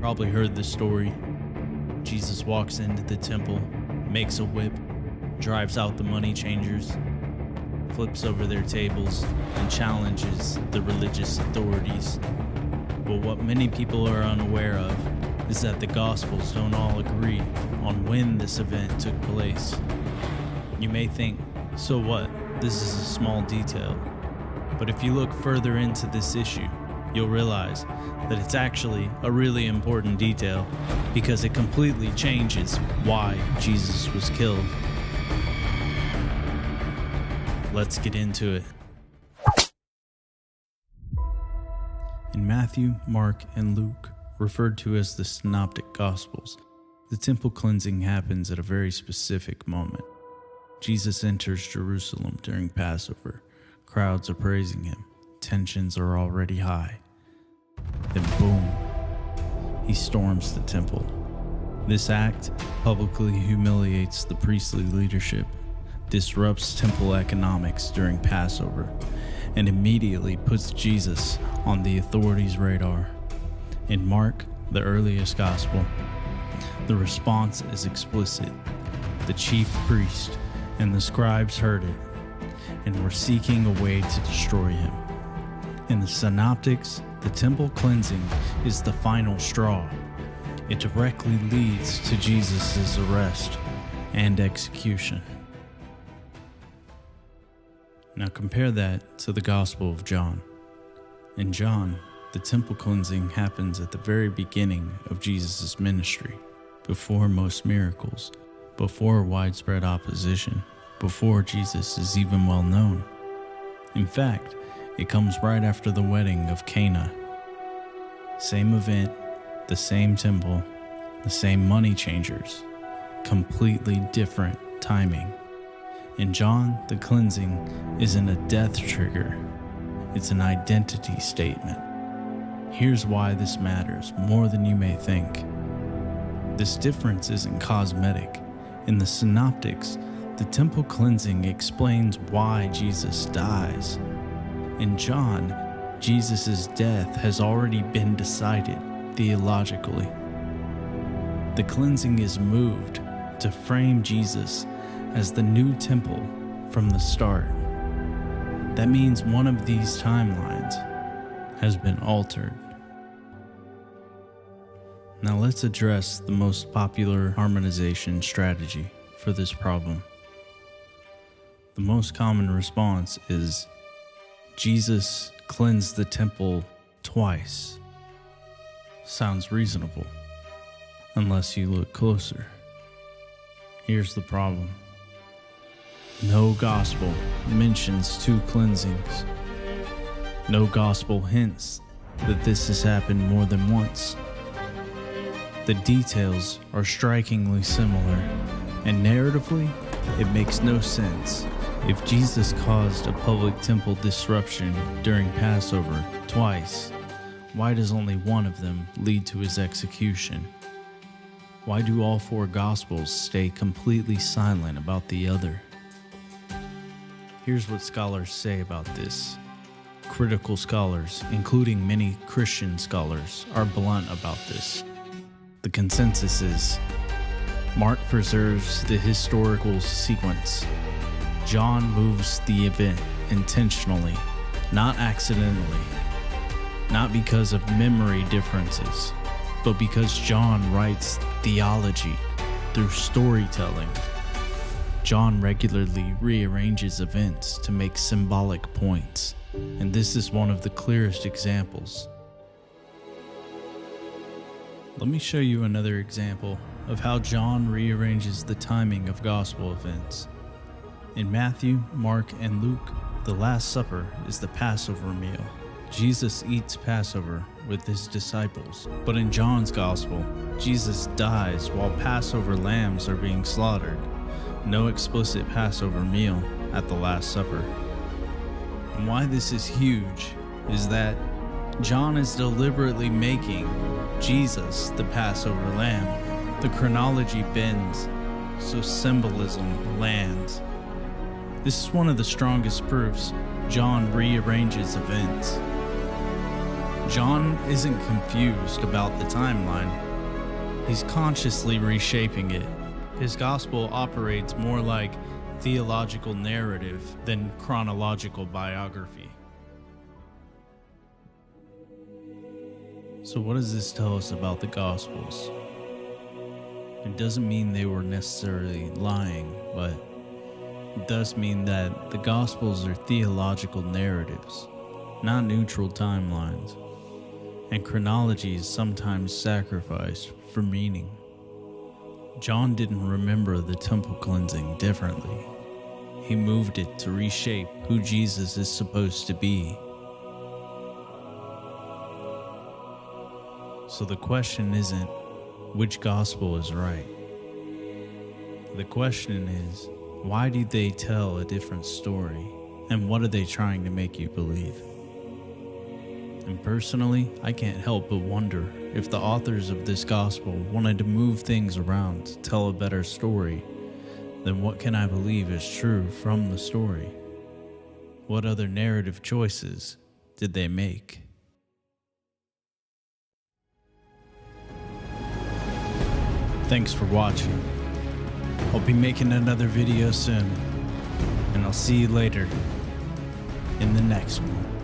probably heard this story. Jesus walks into the temple, makes a whip, drives out the money changers, flips over their tables, and challenges the religious authorities. But what many people are unaware of is that the Gospels don't all agree on when this event took place. You may think, so what? This is a small detail. But if you look further into this issue, you'll realize that it's actually a really important detail because it completely changes why Jesus was killed. Let's get into it. In Matthew, Mark, and Luke, referred to as the Synoptic Gospels, the temple cleansing happens at a very specific moment. Jesus enters Jerusalem during Passover. Crowds are praising him. Tensions are already high. Then boom, he storms the temple. This act publicly humiliates the priestly leadership, disrupts temple economics during Passover, and immediately puts Jesus on the authorities' radar. In Mark, the earliest gospel, the response is explicit. The chief priest and the scribes heard it and were seeking a way to destroy him. In the Synoptics, the temple cleansing is the final straw. It directly leads to Jesus' arrest and execution. Now compare that to the Gospel of John. In John, the temple cleansing happens at the very beginning of Jesus' ministry, before most miracles, before widespread opposition, before Jesus is even well known. In fact, it comes right after the wedding of Cana. Same event, the same temple, the same money changers, completely different timing. In John, the cleansing isn't a death trigger, it's an identity statement. Here's why this matters more than you may think. This difference isn't cosmetic. In the Synoptics, the temple cleansing explains why Jesus dies. In John, Jesus' death has already been decided theologically. The cleansing is moved to frame Jesus as the new temple from the start. That means one of these timelines has been altered. Now let's address the most popular harmonization strategy for this problem. The most common response is, Jesus cleansed the temple twice. Sounds reasonable, unless you look closer. Here's the problem. No gospel mentions two cleansings. No gospel hints that this has happened more than once. The details are strikingly similar, and narratively, it makes no sense. If Jesus caused a public temple disruption during Passover twice, why does only one of them lead to his execution? Why do all four Gospels stay completely silent about the other? Here's what scholars say about this. Critical scholars, including many Christian scholars, are blunt about this. The consensus is, Mark preserves the historical sequence. John moves the event intentionally, not accidentally, not because of memory differences, but because John writes theology through storytelling. John regularly rearranges events to make symbolic points, and this is one of the clearest examples. Let me show you another example of how John rearranges the timing of gospel events. In Matthew, Mark, and Luke, the Last Supper is the Passover meal. Jesus eats Passover with his disciples, but in John's Gospel, Jesus dies while Passover lambs are being slaughtered. No explicit Passover meal at the Last Supper. And why this is huge is that John is deliberately making Jesus the Passover lamb. The chronology bends, so symbolism lands. This is one of the strongest proofs John rearranges events. John isn't confused about the timeline. He's consciously reshaping it. His gospel operates more like theological narrative than chronological biography. So what does this tell us about the Gospels? It doesn't mean they were necessarily lying, but it does mean that the Gospels are theological narratives, not neutral timelines, and chronology is sometimes sacrificed for meaning. John didn't remember the temple cleansing differently. He moved it to reshape who Jesus is supposed to be. So the question isn't which gospel is right. The question is, why do they tell a different story? And what are they trying to make you believe? And personally, I can't help but wonder if the authors of this gospel wanted to move things around to tell a better story, then what can I believe is true from the story? What other narrative choices did they make? Thanks for watching. I'll be making another video soon, and I'll see you later in the next one.